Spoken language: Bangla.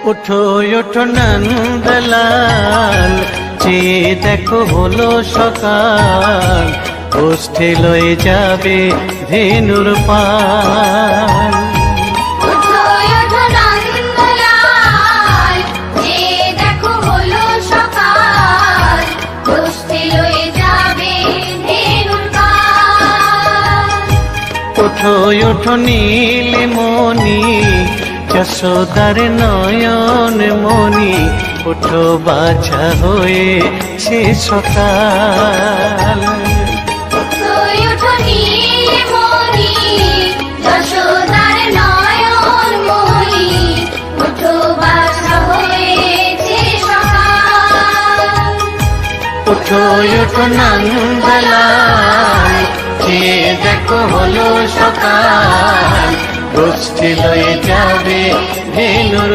ওঠো ওঠো নন্দলাল, চেয়ে দেখো হলো সকাল, গোষ্ঠী লয়ে যাবে ধেনুর পাল। ওঠো ওঠো নন্দলাল, চেয়ে দেখো হলো সকাল, গোষ্ঠী লয়ে যাবে ধেনুর পাল। ওঠো ওঠো নীলমণি, যশোদার নয়ন মণি, ওঠো বাছা হয়েছে সকাল। ওঠো ওঠো নীলমণি, যশোদার নয়ন মণি, ওঠো বাছা হয়েছে সকাল। ওঠো ওঠো নন্দলাল, চেয়ে দেখো হলো সকাল, গোষ্ঠী লয়ে যাবে ধেনুর